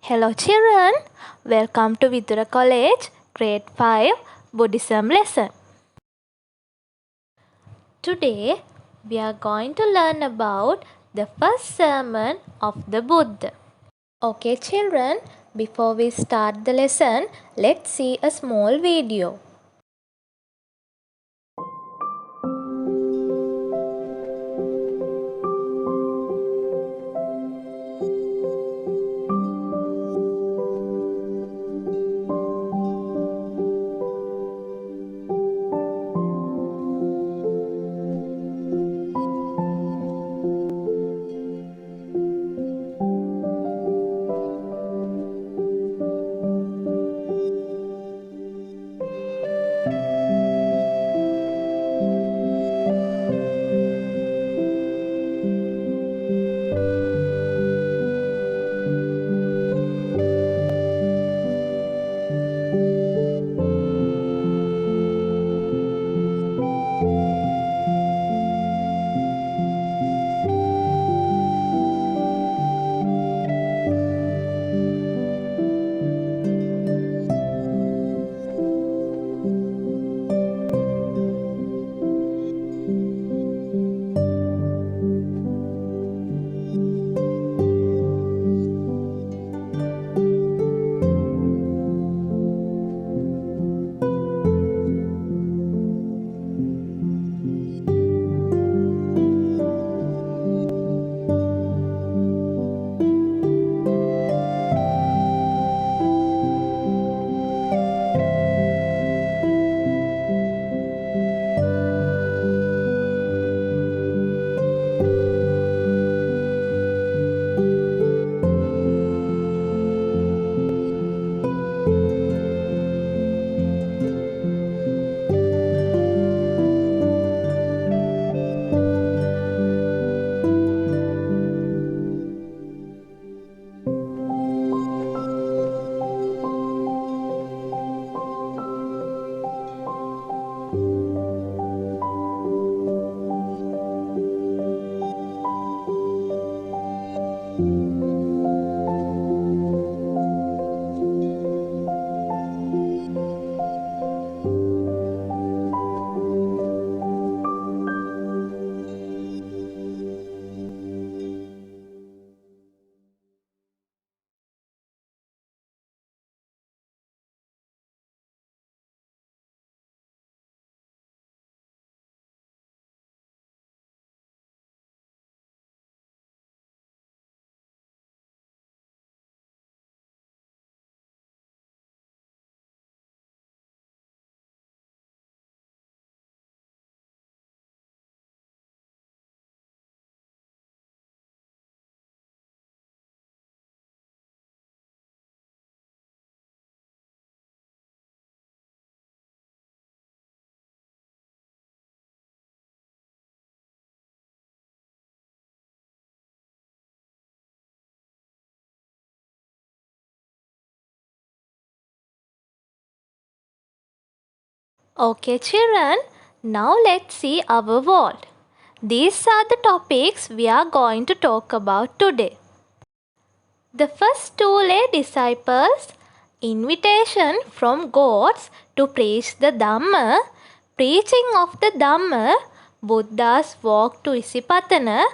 Hello children, welcome to Vidura College Grade 5 Buddhism lesson. Today we are going to learn about the first sermon of the Buddha. Okay children, before we start the lesson, let's see a small video. Okay children, now let's see our world. These are the topics we are going to talk about today. The first two lay disciples, invitation from gods to preach the Dhamma, preaching of the Dhamma, Buddha's walk to Isipatana,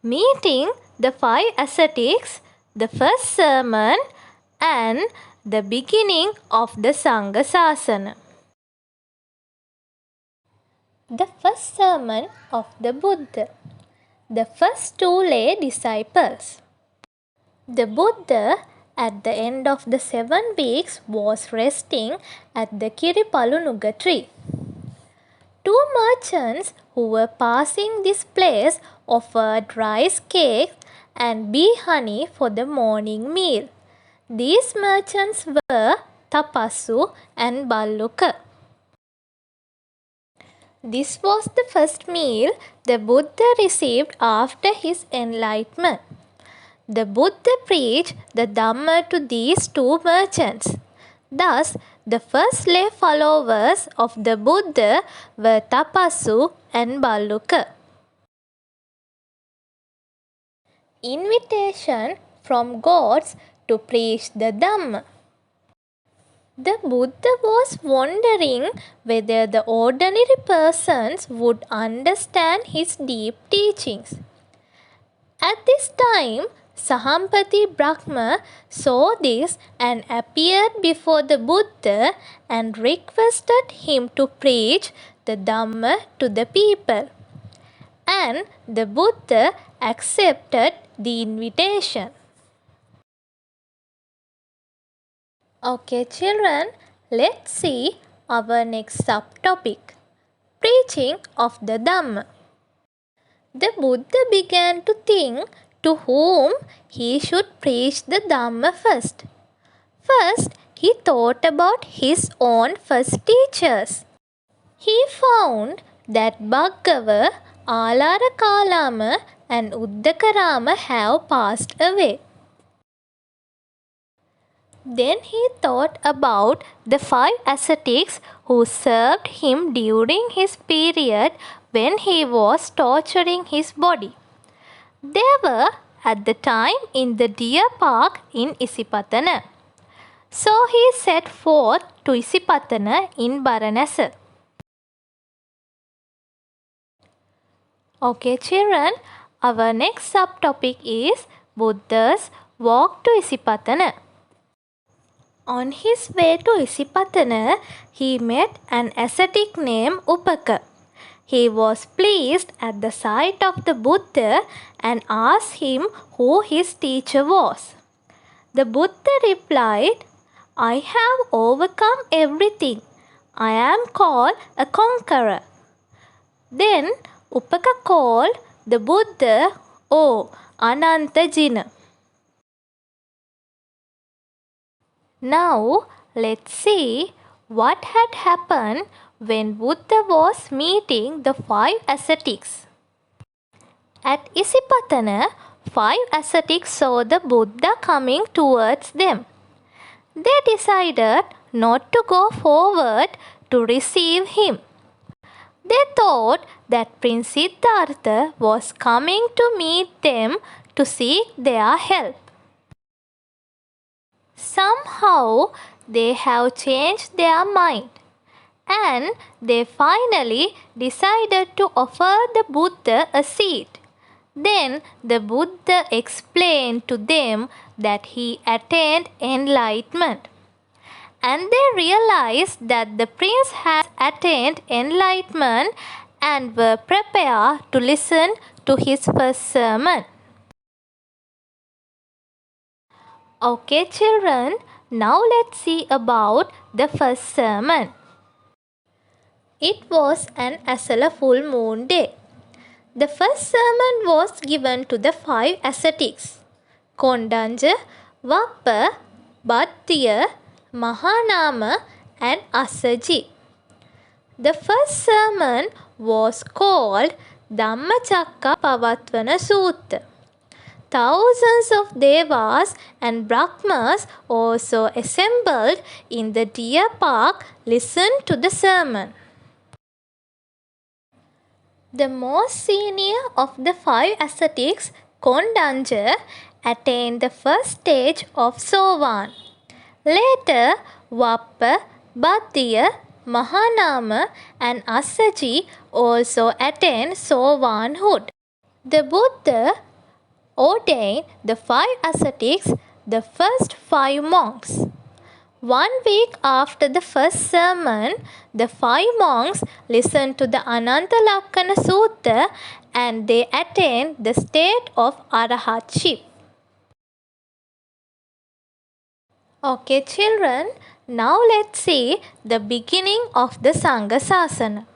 meeting the five ascetics, the first sermon, and the beginning of the Sangha Sasana. The first sermon of the Buddha. The first two lay disciples. The Buddha, at the end of the 7 weeks, was resting at the Kiripalunuga tree. Two merchants who were passing this place offered rice cakes and bee honey for the morning meal. These merchants were Tapasu and Balluka. This was the first meal the Buddha received after his enlightenment. The Buddha preached the Dhamma to these two merchants. Thus, the first lay followers of the Buddha were Tapasu and Balluka. Invitation from gods to preach the Dhamma. The Buddha was wondering whether the ordinary persons would understand his deep teachings. At this time, Sahampati Brahma saw this and appeared before the Buddha and requested him to preach the Dhamma to the people. And the Buddha accepted the invitation. Okay, children, let's see our next subtopic, preaching of the Dhamma. The Buddha began to think to whom he should preach the Dhamma first. First, he thought about his own first teachers. He found that Bhaggava, Alara Kalama and Uddakarama have passed away. Then he thought about the 5 ascetics who served him during his period when he was torturing his body. They were at the time in the deer park in Isipatana. So he set forth to Isipatana in Baranasa. Okay, children, our next subtopic is Buddha's walk to Isipatana. On his way to Isipatana, he met an ascetic named Upaka. He was pleased at the sight of the Buddha and asked him who his teacher was. The Buddha replied, "I have overcome everything. I am called a conqueror." Then Upaka called the Buddha, "O Anantagina." Now let's see what had happened when Buddha was meeting the 5 ascetics. At Isipatana, 5 ascetics saw the Buddha coming towards them. They decided not to go forward to receive him. They thought that Prince Siddhartha was coming to meet them to seek their help. Somehow they have changed their mind and they finally decided to offer the Buddha a seat. Then the Buddha explained to them that he attained enlightenment. And they realized that the prince had attained enlightenment and were prepared to listen to his first sermon. Okay, children, now let's see about the first sermon. It was an Asala full moon day. The first sermon was given to the 5 ascetics, Kondanja, Vappa, Bhattiya, Mahanama and Assaji. The first sermon was called Dhammacakkappavattana Sutta. Thousands of Devas and Brahmas also assembled in the deer park listened to the sermon. The most senior of the 5 ascetics, Kondanja, attained the first stage of Sovan. Later, Vappa, Bhattiya, Mahanama and Assaji also attained Sovanhood. The Buddha ordained the 5 ascetics the first 5 monks. 1 week after the first sermon, the 5 monks listened to the Anantalakkana Sutta and they attained the state of Arahatship. Okay, children, now let's see the beginning of the Sangha Sasana.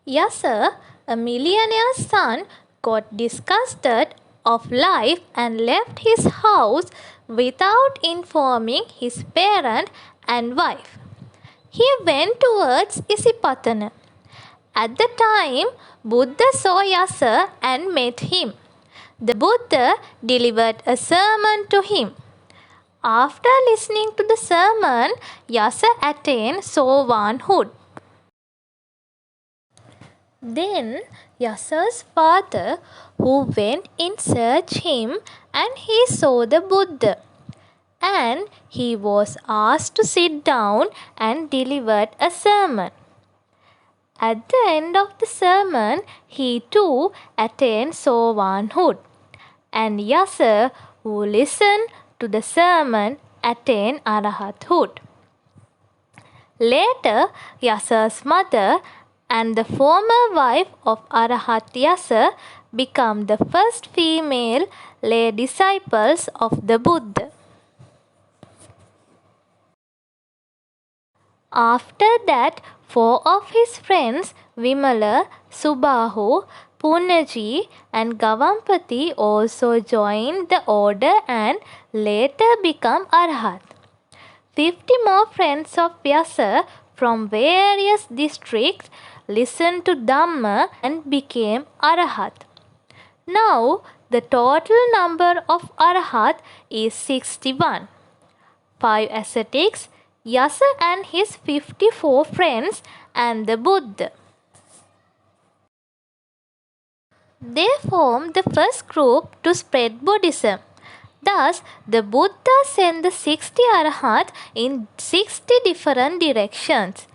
Yasa, a millionaire's son, got disgusted of life and left his house without informing his parent and wife. He went towards Isipatana. At the time, Buddha saw Yasa and met him. The Buddha delivered a sermon to him. After listening to the sermon, Yasa attained Sovanhood. Then Yasa's father, who went in search him, and he saw the Buddha. and he was asked to sit down and delivered a sermon. At the end of the sermon, he too attained Sowanhood, and Yasser, who listened to the sermon, attained Arahathood. Later, Yasser's mother and the former wife of Arahat Yasser become the first female lay disciples of the Buddha. After that, four of his friends Vimala, Subahu, Punaji and Gavampati also joined the order and later become Arhat. 50 more friends of Vyasa from various districts listened to Dhamma and became Arahat. Now, the total number of Arahat is 61. 5 ascetics, Yasa and his 54 friends, and the Buddha. They formed the first group to spread Buddhism. Thus, the Buddha sent the 60 Arahats in 60 different directions,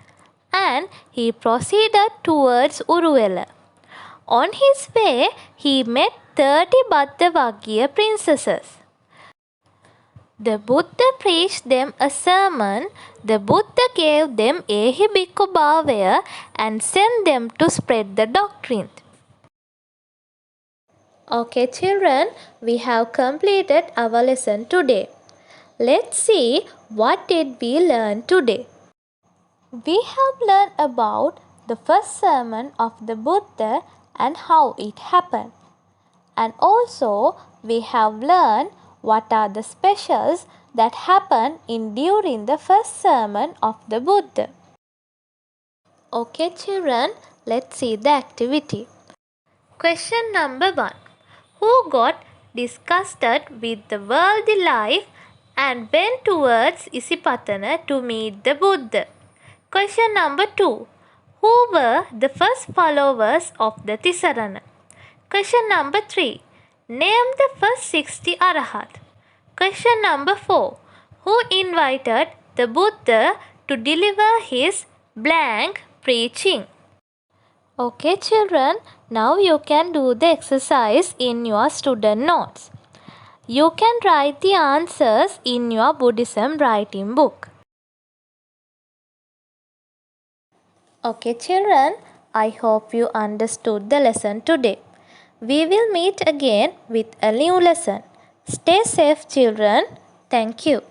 and he proceeded towards Uruvela. On his way, he met 30 Bhattavaggiya princesses. The Buddha preached them a sermon. The Buddha gave them Ehi Bhikkhu Bhavaya and sent them to spread the doctrine. Okay children, we have completed our lesson today. Let's see what did we learn today. We have learned about the first sermon of the Buddha and how it happened. And also we have learned what are the specials that happen during the first sermon of the Buddha. Okay children, let's see the activity. Question number 1. Who got disgusted with the worldly life and went towards Isipatana to meet the Buddha? Question number 2. Who were the first followers of the Tisarana? Question number 3. Name the first 60 Arahat. Question number 4. Who invited the Buddha to deliver his blank preaching? Okay children, now you can do the exercise in your student notes. You can write the answers in your Buddhism writing book. Okay children, I hope you understood the lesson today. We will meet again with a new lesson. Stay safe children. Thank you.